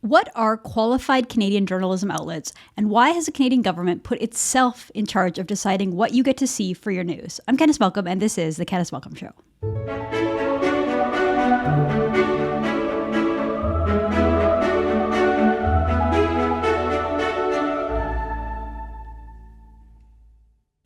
What are qualified Canadian journalism outlets, and why has the Canadian government put itself in charge of deciding what you get to see for your news? I'm Candice Malcolm, and this is The Candice Malcolm Show.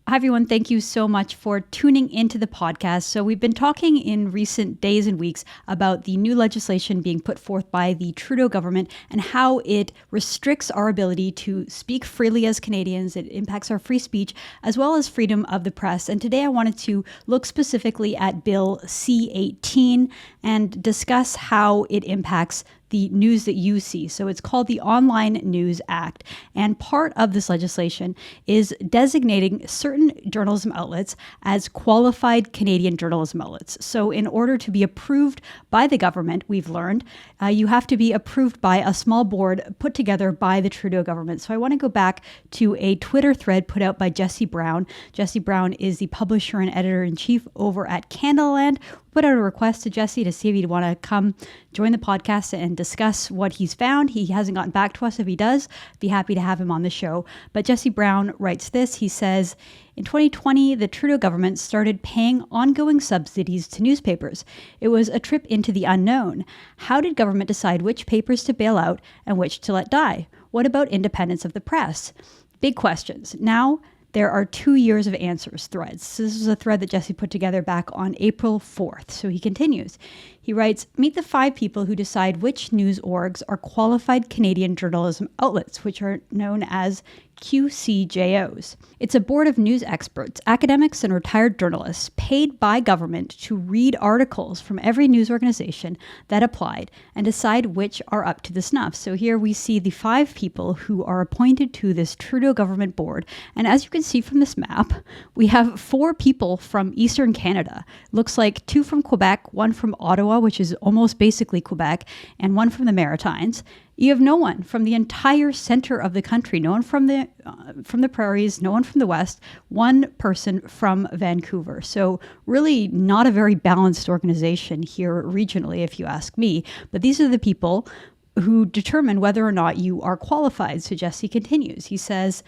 Hi, everyone. Thank you so much for tuning into the podcast. So we've been talking in recent days and weeks about the new legislation being put forth by the Trudeau government and how it restricts our ability to speak freely as Canadians. It impacts our free speech as well as freedom of the press. And today I wanted to look specifically at Bill C-18 and discuss how it impacts the news that you see. So it's called the Online News Act. And part of this legislation is designating certain journalism outlets as qualified Canadian journalism outlets. So in order to be approved by the government, we've learned, you have to be approved by a small board put together by the Trudeau government. So I want to go back to a Twitter thread put out by Jesse Brown. Jesse Brown is the publisher and editor-in-chief over at Canadaland. Put out a request to Jesse to see if he'd want to come join the podcast and discuss what he's found. He hasn't gotten back to us. If he does, be happy to have him on the show. But Jesse Brown writes this. He says, in 2020, the Trudeau government started paying ongoing subsidies to newspapers. It was a trip into the unknown. How did government decide which papers to bail out and which to let die? What about independence of the press? Big questions. Now, there are 2 years of answers threads. So this is a thread that Jesse put together back on April 4th. So he continues. He writes, meet the 5 people who decide which news orgs are qualified Canadian journalism outlets, which are known as QCJOs. It's a board of news experts, academics, and retired journalists paid by government to read articles from every news organization that applied and decide which are up to the snuff. So here we see the 5 people who are appointed to this Trudeau government board. And as you can see from this map, we have 4 people from Eastern Canada. Looks like 2 from Quebec, 1 from Ottawa, which is almost basically Quebec, and 1 from the Maritimes. You have no one from the entire center of the country, no one from the prairies, no one from the west, 1 person from Vancouver. So really not a very balanced organization here regionally, if you ask me. But these are the people who determine whether or not you are qualified. So Jesse continues. He says,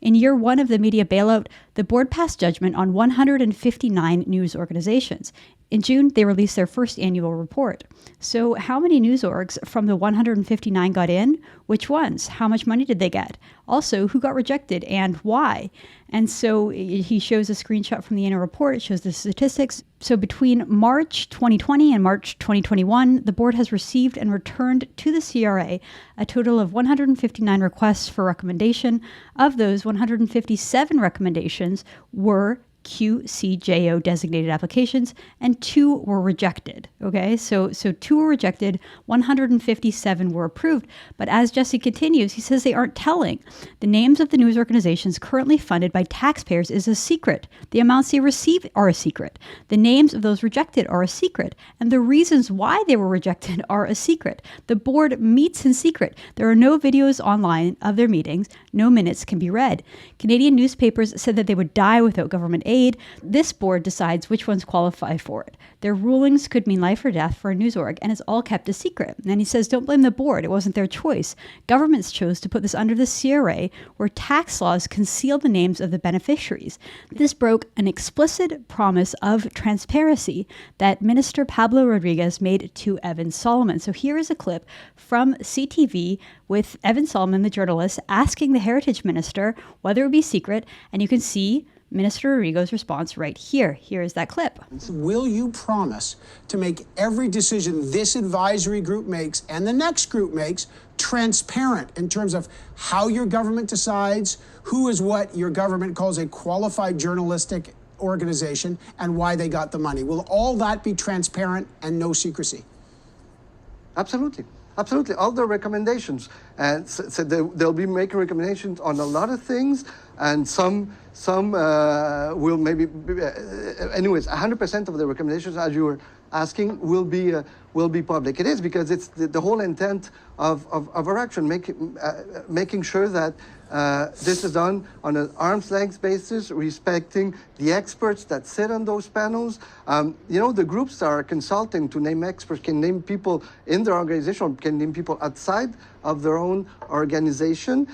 in year 1 of the media bailout, the board passed judgment on 159 news organizations. In June, they released their first annual report. So how many news orgs from the 159 got in? Which ones? How much money did they get? Also, who got rejected and why? And so he shows a screenshot from the annual report. It shows the statistics. So between March 2020 and March 2021, the board has received and returned to the CRA a total of 159 requests for recommendation. Of those, 157 recommendations were QCJO designated applications and 2 were rejected. Okay, so 2 were rejected, 157 were approved. But as Jesse continues, he says they aren't telling. The names of the news organizations currently funded by taxpayers is a secret. The amounts they receive are a secret. The names of those rejected are a secret. And the reasons why they were rejected are a secret. The board meets in secret. There are no videos online of their meetings. No minutes can be read. Canadian newspapers said that they would die without government aid. This board decides which ones qualify for it. Their rulings could mean life or death for a news org, and it's all kept a secret. And he says, don't blame the board. It wasn't their choice. Governments chose to put this under the CRA, where tax laws conceal the names of the beneficiaries. This broke an explicit promise of transparency that Minister Pablo Rodriguez made to Evan Solomon. So here is a clip from CTV with Evan Solomon, the journalist, asking the Heritage Minister whether it would be secret, and you can see Minister Rodriguez's response right here. Here is that clip. Will you promise to make every decision this advisory group makes and the next group makes transparent in terms of how your government decides, who is what your government calls a qualified journalistic organization, and why they got the money? Will all that be transparent and no secrecy? Absolutely. Absolutely. All the recommendations. And so they'll be making recommendations on a lot of things, and some will maybe, anyways, 100% of the recommendations, as asking will be public. It is because it's the whole intent of our action, making sure that this is done on an arm's length basis, respecting the experts that sit on those panels. The groups that are consulting to name experts can name people in their organization, can name people outside of their own organization.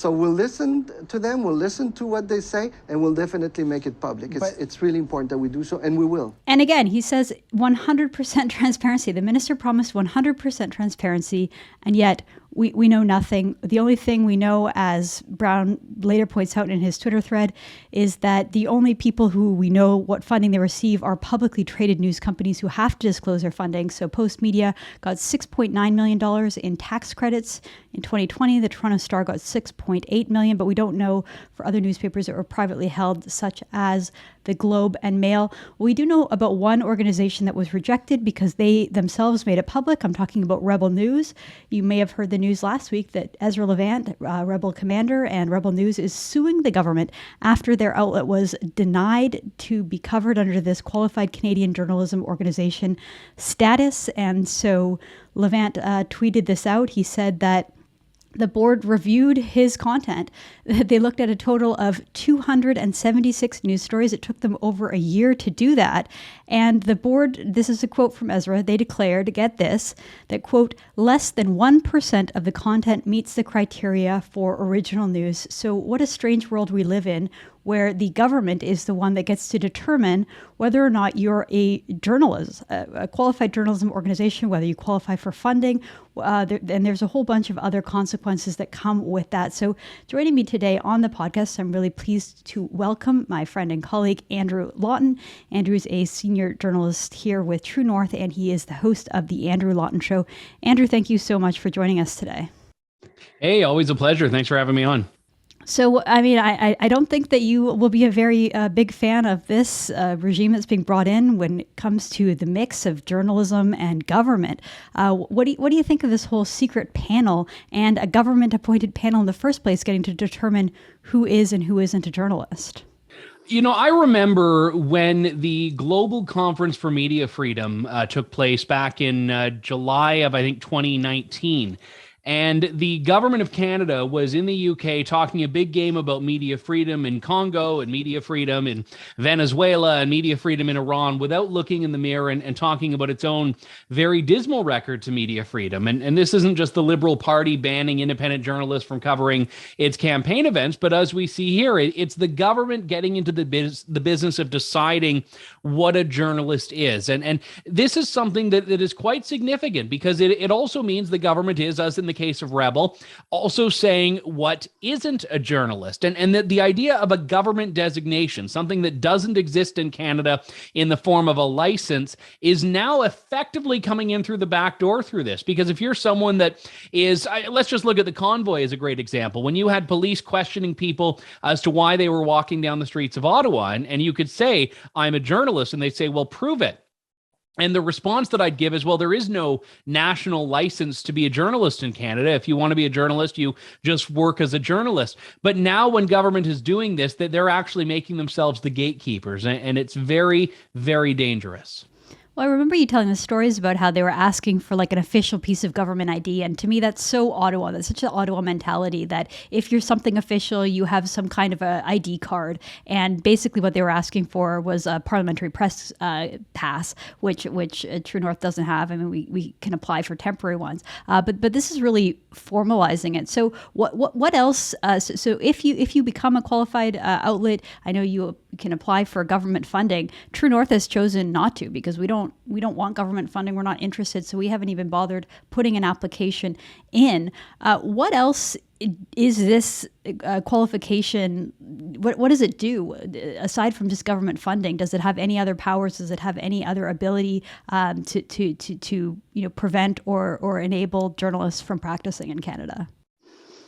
So we'll listen to them, we'll listen to what they say, and we'll definitely make it public. It's really important that we do so, and we will. And again, he says 100% transparency. The minister promised 100% transparency, and yet we know nothing. The only thing we know, as Brown later points out in his Twitter thread, is that the only people who we know what funding they receive are publicly traded news companies who have to disclose their funding. So Post Media got $6.9 million in tax credits in 2020. The Toronto Star got $6.8 million, but we don't know for other newspapers that were privately held, such as the Globe and Mail. We do know about one organization that was rejected because they themselves made it public. I'm talking about Rebel News. You may have heard the news last week that Ezra Levant, Rebel commander, and Rebel News is suing the government after their outlet was denied to be covered under this Qualified Canadian Journalism Organization status. And so Levant tweeted this out. He said that the board reviewed his content. They looked at a total of 276 news stories. It took them over a year to do that. And the board, this is a quote from Ezra, they declared, get this, that, quote, less than 1% of the content meets the criteria for original news. So what a strange world we live in, where the government is the one that gets to determine whether or not you're a journalist, a qualified journalism organization, whether you qualify for funding, and there's a whole bunch of other consequences that come with that. So joining me today on the podcast, I'm really pleased to welcome my friend and colleague, Andrew Lawton. Andrew's a senior journalist here with True North, and he is the host of the Andrew Lawton Show. Andrew, thank you so much for joining us today. Hey, always a pleasure. Thanks for having me on. So, I mean, I don't think that you will be a very big fan of this regime that's being brought in when it comes to the mix of journalism and government. What do you think of this whole secret panel and a government-appointed panel in the first place getting to determine who is and who isn't a journalist? You know, I remember when the Global Conference for Media Freedom took place back in July of, I think, 2019. And the government of Canada was in the UK talking a big game about media freedom in Congo and media freedom in Venezuela and media freedom in Iran without looking in the mirror and talking about its own very dismal record to media freedom. And this isn't just the Liberal Party banning independent journalists from covering its campaign events, but as we see here, it's the government getting into the business of deciding what a journalist is. And this is something that is quite significant because it also means the government is, as in the case of Rebel, also saying what isn't a journalist. And that the idea of a government designation, something that doesn't exist in Canada in the form of a license, is now effectively coming in through the back door through this. Because if you're someone that is, let's just look at the convoy as a great example. When you had police questioning people as to why they were walking down the streets of Ottawa, and you could say, I'm a journalist, and they'd say, well, prove it. And the response that I'd give is, well, there is no national license to be a journalist in Canada. If you want to be a journalist, you just work as a journalist. But now when government is doing this, that they're actually making themselves the gatekeepers. And it's very, very dangerous. Well, I remember you telling the stories about how they were asking for like an official piece of government ID. And to me, that's so Ottawa. That's such an Ottawa mentality that if you're something official, you have some kind of a ID card. And basically what they were asking for was a parliamentary press pass, which True North doesn't have. I mean, we can apply for temporary ones. But this is really formalizing it. So what else? So if you become a qualified outlet, I know you can apply for government funding. True North has chosen not to because we don't want government funding. We're not interested, so we haven't even bothered putting an application in. What else is this qualification? What does it do aside from just government funding? Does it have any other powers? Does it have any other ability to prevent or enable journalists from practicing in Canada?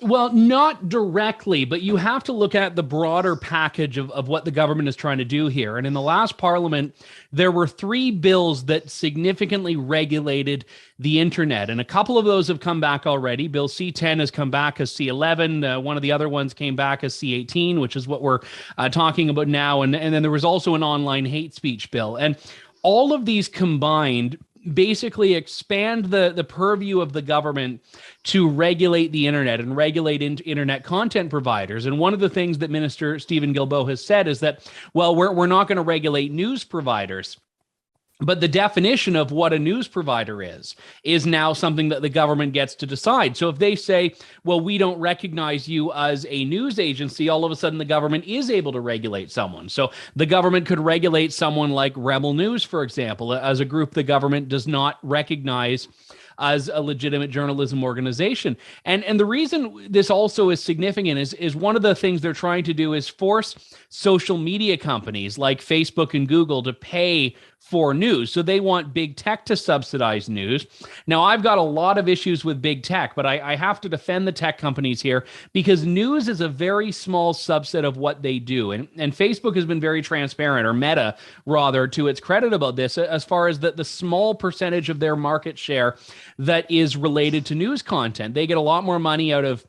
Well, not directly, but you have to look at the broader package of what the government is trying to do here. And in the last parliament, there were 3 bills that significantly regulated the internet. And a couple of those have come back already. Bill C-10 has come back as C-11. One of the other ones came back as C-18, which is what we're talking about now. And then there was also an online hate speech bill. And all of these combined basically expand the purview of the government to regulate the internet and regulate internet content providers. And one of the things that Minister Stephen Guilbeault has said is that, well, we're not going to regulate news providers. But the definition of what a news provider is now something that the government gets to decide. So if they say, well, we don't recognize you as a news agency, all of a sudden the government is able to regulate someone. So the government could regulate someone like Rebel News, for example, as a group the government does not recognize as a legitimate journalism organization. And the reason this also is significant is one of the things they're trying to do is force social media companies like Facebook and Google to pay for news. So they want big tech to subsidize news. Now, I've got a lot of issues with big tech, but I have to defend the tech companies here because news is a very small subset of what they do. And Facebook has been very transparent, or Meta, rather, to its credit about this, as far as the small percentage of their market share that is related to news content. They get a lot more money out of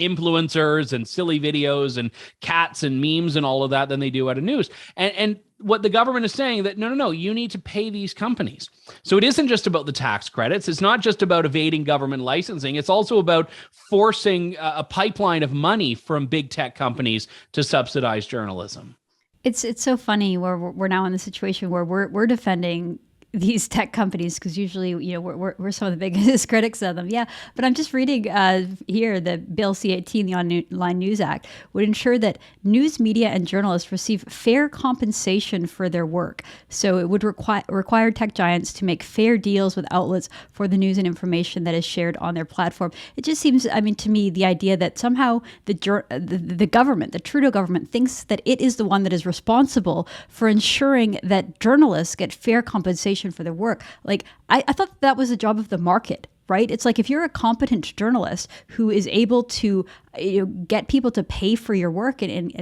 influencers and silly videos and cats and memes and all of that than they do out of news. And what the government is saying that, no, you need to pay these companies. So it isn't just about the tax credits. It's not just about evading government licensing. It's also about forcing a pipeline of money from big tech companies to subsidize journalism. It's so funny where we're now in the situation where we're defending these tech companies, because usually, we're some of the biggest critics of them. Yeah, but I'm just reading here that Bill C-18, the Online News Act, would ensure that news media and journalists receive fair compensation for their work. So it would require tech giants to make fair deals with outlets for the news and information that is shared on their platform. It just seems, to me, the idea that somehow the government, the Trudeau government, thinks that it is the one that is responsible for ensuring that journalists get fair compensation for their work. Like, I thought that was the job of the market, right? It's like if you're a competent journalist who is able to get people to pay for your work and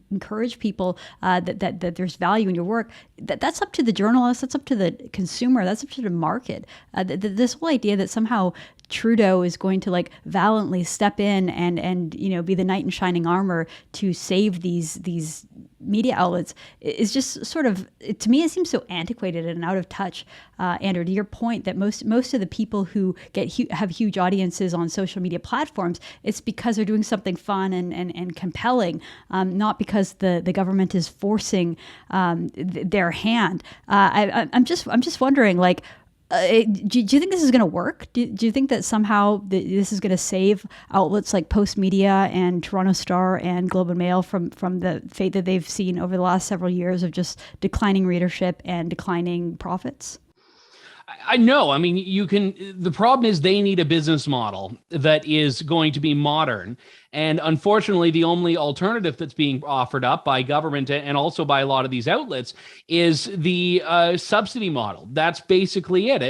encourage people that there's value in your work, that's up to the journalist, that's up to the consumer, that's up to the market. This whole idea that somehow Trudeau is going to valiantly step in and be the knight in shining armor to save these media outlets is just sort of, to me, it seems so antiquated and out of touch. Andrew, to your point that most of the people who have huge audiences on social media platforms, it's because they're doing something fun and compelling, not because the government is forcing their hand. I'm just wondering, do you think this is going to work? Do you think that somehow this is going to save outlets like Post Media and Toronto Star and Globe and Mail from the fate that they've seen over the last several years of just declining readership and declining profits? I know. The problem is they need a business model that is going to be modern. And unfortunately, the only alternative that's being offered up by government and also by a lot of these outlets is the subsidy model. That's basically it.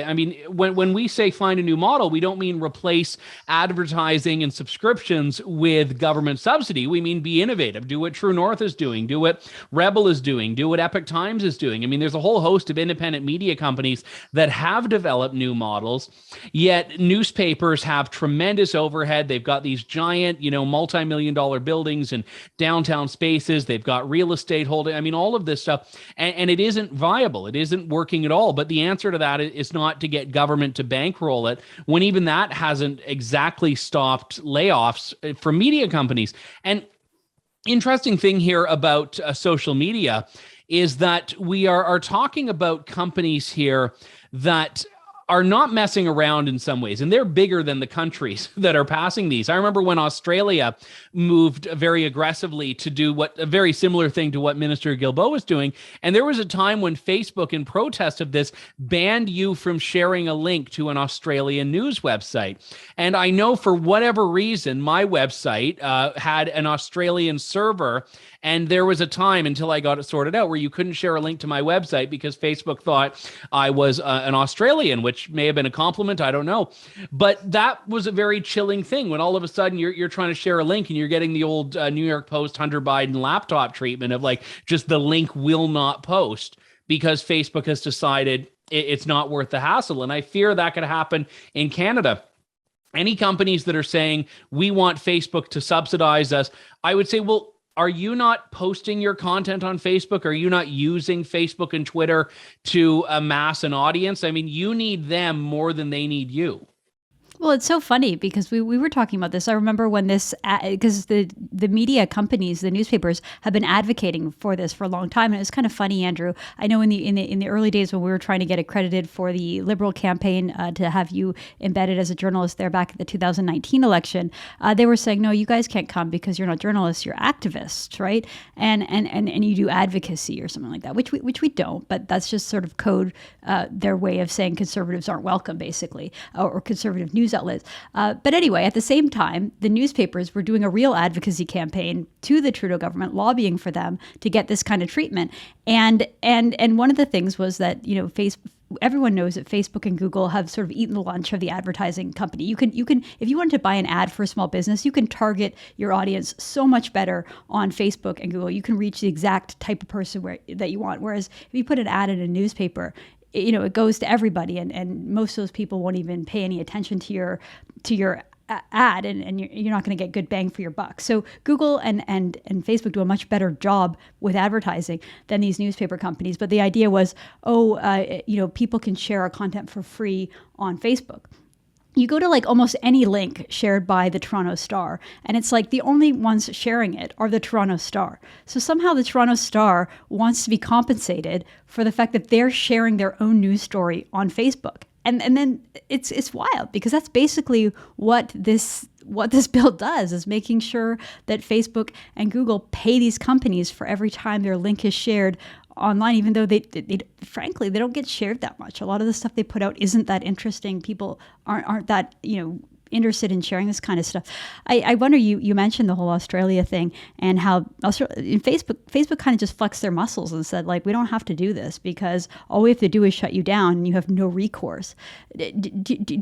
When we say find a new model, we don't mean replace advertising and subscriptions with government subsidy. We mean be innovative. Do what True North is doing. Do what Rebel is doing. Do what Epoch Times is doing. There's a whole host of independent media companies that have developed new models, yet newspapers have tremendous overhead. They've got these giant, multi-million-dollar buildings and downtown spaces. They've got real estate holding. All of this stuff. And it isn't viable. It isn't working at all. But the answer to that is not to get government to bankroll it, when even that hasn't exactly stopped layoffs for media companies. And interesting thing here about social media is that we are talking about companies here that are not messing around in some ways, and they're bigger than the countries that are passing these. I remember when Australia moved very aggressively to do a very similar thing to what Minister Guilbeault was doing, and there was a time when Facebook, in protest of this, banned you from sharing a link to an Australian news website. And I know for whatever reason, my website had an Australian server, and there was a time until I got it sorted out where you couldn't share a link to my website because Facebook thought I was an Australian, which may have been a compliment. I don't know. But that was a very chilling thing when all of a sudden you're trying to share a link and you're getting the old New York Post Hunter Biden laptop treatment of just the link will not post because Facebook has decided it's not worth the hassle. And I fear that could happen in Canada. Any companies that are saying we want Facebook to subsidize us, I would say, well, are you not posting your content on Facebook? Are you not using Facebook and Twitter to amass an audience? I mean, you need them more than they need you. Well, it's so funny because we were talking about this. I remember when this, because the media companies, the newspapers, have been advocating for this for a long time, and it was kind of funny, Andrew. I know in the early days when we were trying to get accredited for the Liberal campaign to have you embedded as a journalist there back at the 2019 election, they were saying, no, you guys can't come because you're not journalists, you're activists, right? And you do advocacy or something like that, which we don't, but that's just sort of code, their way of saying conservatives aren't welcome, basically, or conservative news outlets. But anyway, at the same time, the newspapers were doing a real advocacy campaign to the Trudeau government, lobbying for them to get this kind of treatment. And one of the things was that, everyone knows that Facebook and Google have sort of eaten the lunch of the advertising company. You can, if you wanted to buy an ad for a small business, you can target your audience so much better on Facebook and Google. You can reach the exact type of person that you want. Whereas if you put an ad in a newspaper, it goes to everybody, and most of those people won't even pay any attention to your ad, and you're not going to get good bang for your buck. So Google and Facebook do a much better job with advertising than these newspaper companies. But the idea was, people can share our content for free on Facebook. You go to like almost any link shared by the Toronto Star, and it's like the only ones sharing it are the Toronto Star. So somehow the Toronto Star wants to be compensated for the fact that they're sharing their own news story on Facebook. And then it's wild, because that's basically what this bill does, is making sure that Facebook and Google pay these companies for every time their link is shared online, even though they frankly, they don't get shared that much. A lot of the stuff they put out isn't that interesting. People aren't that, interested in sharing this kind of stuff. I wonder, you mentioned the whole Australia thing, and how Facebook kind of just flexed their muscles and said, like, we don't have to do this because all we have to do is shut you down and you have no recourse. Do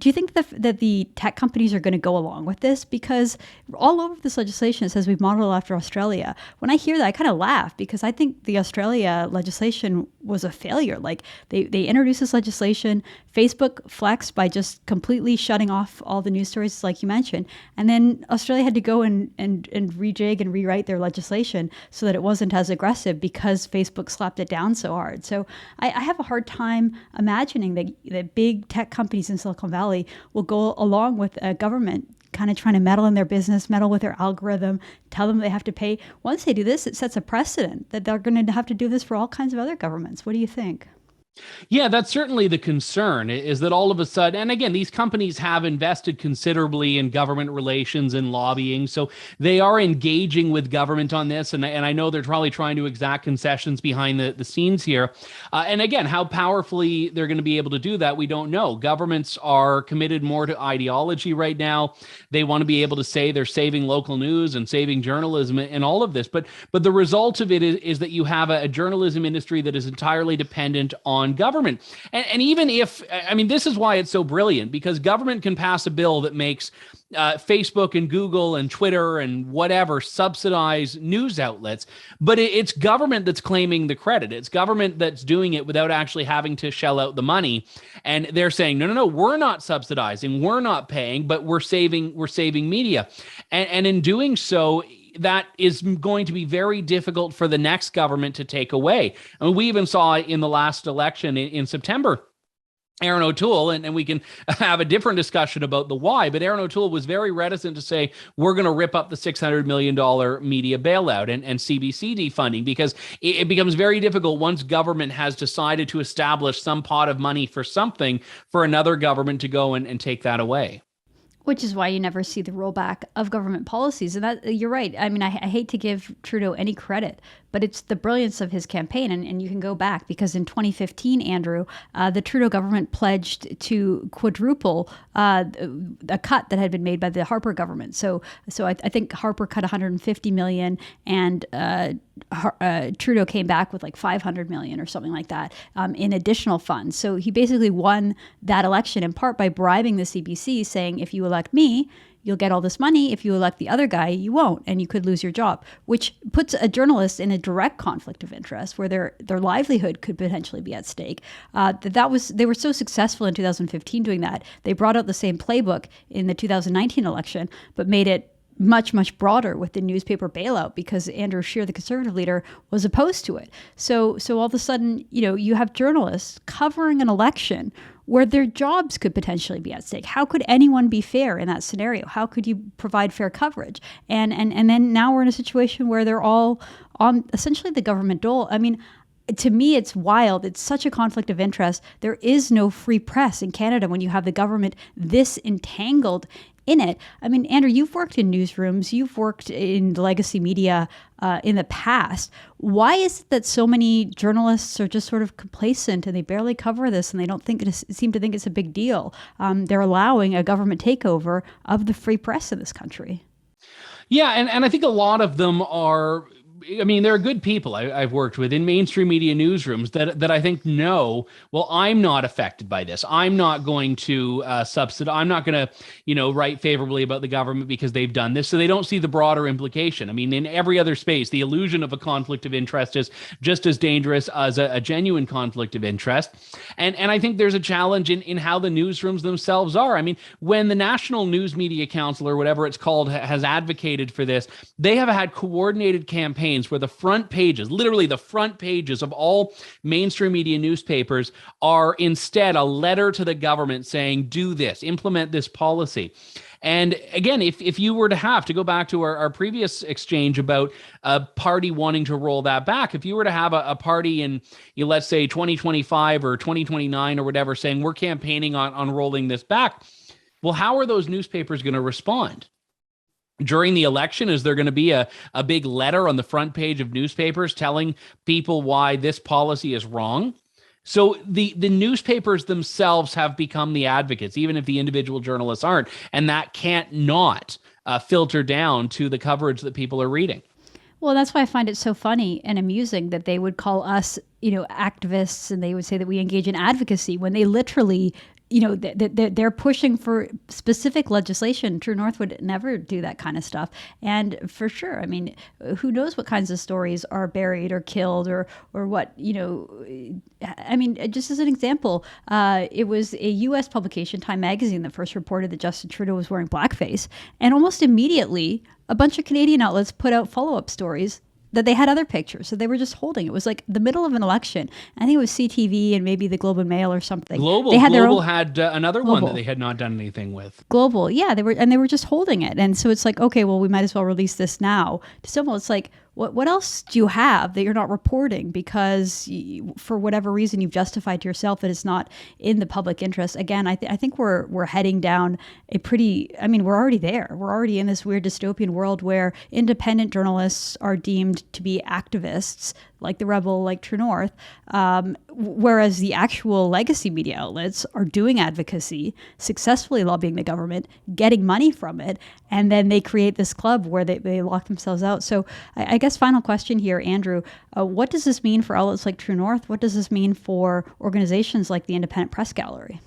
you think that the tech companies are going to go along with this? Because all over this legislation it says we've modeled after Australia. When I hear that, I kind of laugh, because I think the Australia legislation was a failure. Like, they introduced this legislation, Facebook flexed by just completely shutting off all the news stories, like you mentioned, and then Australia had to go and rejig and rewrite their legislation so that it wasn't as aggressive, because Facebook slapped it down so hard. So I have a hard time imagining that big tech companies in Silicon Valley will go along with a government kind of trying to meddle in their business, meddle with their algorithm, tell them they have to pay. Once they do this, it sets a precedent that they're going to have to do this for all kinds of other governments. What do you think? Yeah, that's certainly the concern, is that all of a sudden, and again, these companies have invested considerably in government relations and lobbying, so they are engaging with government on this, and I know they're probably trying to exact concessions behind the scenes here. And again, how powerfully they're going to be able to do that, we don't know. Governments are committed more to ideology right now. They want to be able to say they're saving local news and saving journalism and all of this, but the result of it is that you have a journalism industry that is entirely dependent on government. And even if, this is why it's so brilliant, because government can pass a bill that makes Facebook and Google and Twitter and whatever subsidize news outlets, but it's government that's claiming the credit. It's government that's doing it without actually having to shell out the money. And they're saying, no, we're not subsidizing, we're not paying, but we're saving media. And in doing so, that is going to be very difficult for the next government to take away. I mean, we even saw in the last election in September, Aaron O'Toole, and we can have a different discussion about the why, but Aaron O'Toole was very reticent to say, we're going to rip up the $600 million media bailout and CBC defunding, because it becomes very difficult once government has decided to establish some pot of money for something, for another government to go and take that away. Which is why you never see the rollback of government policies. And that, you're right. I mean, I hate to give Trudeau any credit, but it's the brilliance of his campaign. And you can go back, because in 2015, Andrew, the Trudeau government pledged to quadruple a cut that had been made by the Harper government. So I think Harper cut $150 million, and Trudeau came back with like $500 million or something like that in additional funds. So he basically won that election in part by bribing the CBC, saying, if you elect me, you'll get all this money. If you elect the other guy, you won't, and you could lose your job, which puts a journalist in a direct conflict of interest, where their livelihood could potentially be at stake. They were so successful in 2015 doing that. They brought out the same playbook in the 2019 election, but made it much, much broader with the newspaper bailout because Andrew Scheer, the Conservative leader, was opposed to it. So all of a sudden, you have journalists covering an election where their jobs could potentially be at stake. How could anyone be fair in that scenario? How could you provide fair coverage? And then now we're in a situation where they're all on essentially the government dole. I mean, to me, it's wild. It's such a conflict of interest. There is no free press in Canada when you have the government this entangled in it. I mean, Andrew, you've worked in newsrooms, you've worked in legacy media in the past. Why is it that so many journalists are just sort of complacent and they barely cover this and they don't seem to think it's a big deal? They're allowing a government takeover of the free press in this country. Yeah, and I think a lot of them are, I mean, there are good people I've worked with in mainstream media newsrooms that I think know, well, I'm not affected by this. I'm not going to subsidize. I'm not going to, write favorably about the government because they've done this. So they don't see the broader implication. I mean, in every other space, the illusion of a conflict of interest is just as dangerous as a genuine conflict of interest. And I think there's a challenge in how the newsrooms themselves are. I mean, when the National News Media Council or whatever it's called has advocated for this, they have had coordinated campaigns where the front pages, literally the front pages of all mainstream media newspapers are instead a letter to the government saying, do this, implement this policy. And again, if you were to have to go back to our previous exchange about a party wanting to roll that back, if you were to have a party in, let's say 2025 or 2029 or whatever, saying we're campaigning on rolling this back, well, how are those newspapers going to respond? During the election, is there going to be a big letter on the front page of newspapers telling people why this policy is wrong? So the newspapers themselves have become the advocates, even if the individual journalists aren't, and that can't not filter down to the coverage that people are reading. Well, that's why I find it so funny and amusing that they would call us, activists, and they would say that we engage in advocacy when they literally, they're pushing for specific legislation. True North would never do that kind of stuff. And for sure, I mean, who knows what kinds of stories are buried or killed or what, I mean, just as an example, it was a U.S. publication, Time Magazine, that first reported that Justin Trudeau was wearing blackface. And almost immediately, a bunch of Canadian outlets put out follow-up stories that they had other pictures. So they were just holding. It was like the middle of an election. I think it was CTV and maybe the Globe and Mail or something. Global had another one that they had not done anything with. Global, yeah, they were just holding it. And so it's like, okay, well, we might as well release this now. To someone, it's like, what else do you have that you're not reporting because for whatever reason you've justified to yourself that it's not in the public interest? Again, I think we're heading down we're already there. We're already in this weird dystopian world where independent journalists are deemed to be activists, like the Rebel, like True North, whereas the actual legacy media outlets are doing advocacy, successfully lobbying the government, getting money from it, and then they create this club where they lock themselves out. So I guess final question here, Andrew, what does this mean for outlets like True North? What does this mean for organizations like the Independent Press Gallery?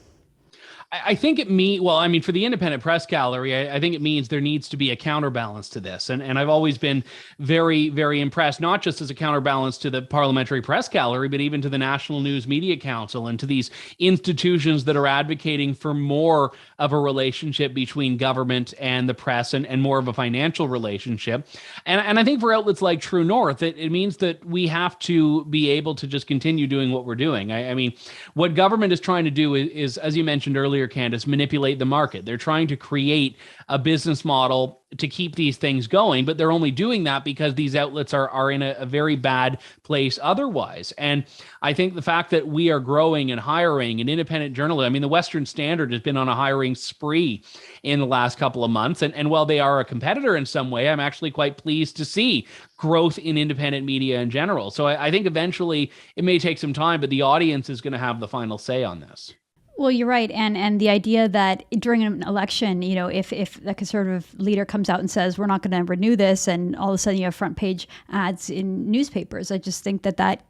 I think for the Independent Press Gallery, I think it means there needs to be a counterbalance to this. And I've always been very, very impressed, not just as a counterbalance to the Parliamentary Press Gallery, but even to the National News Media Council and to these institutions that are advocating for more of a relationship between government and the press and more of a financial relationship. And I think for outlets like True North, it means that we have to be able to just continue doing what we're doing. I mean, what government is trying to do is, as you mentioned earlier, Candice, manipulate the market. They're trying to create a business model to keep these things going, but they're only doing that because these outlets are in a very bad place otherwise. And I think the fact that we are growing and hiring an independent journalist, I mean, the Western Standard has been on a hiring spree in the last couple of months. And while they are a competitor in some way, I'm actually quite pleased to see growth in independent media in general. So I think eventually it may take some time, but the audience is going to have the final say on this. Well, you're right. And the idea that during an election, if the Conservative leader comes out and says, we're not going to renew this, and all of a sudden you have front page ads in newspapers, I just think that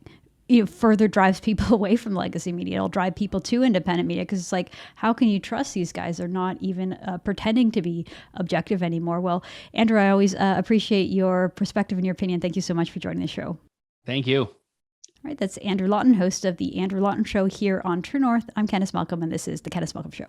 further drives people away from legacy media. It'll drive people to independent media because it's like, how can you trust these guys? They're not even pretending to be objective anymore. Well, Andrew, I always appreciate your perspective and your opinion. Thank you so much for joining the show. Thank you. All right, that's Andrew Lawton, host of The Andrew Lawton Show here on True North. I'm Candice Malcolm, and this is The Candice Malcolm Show.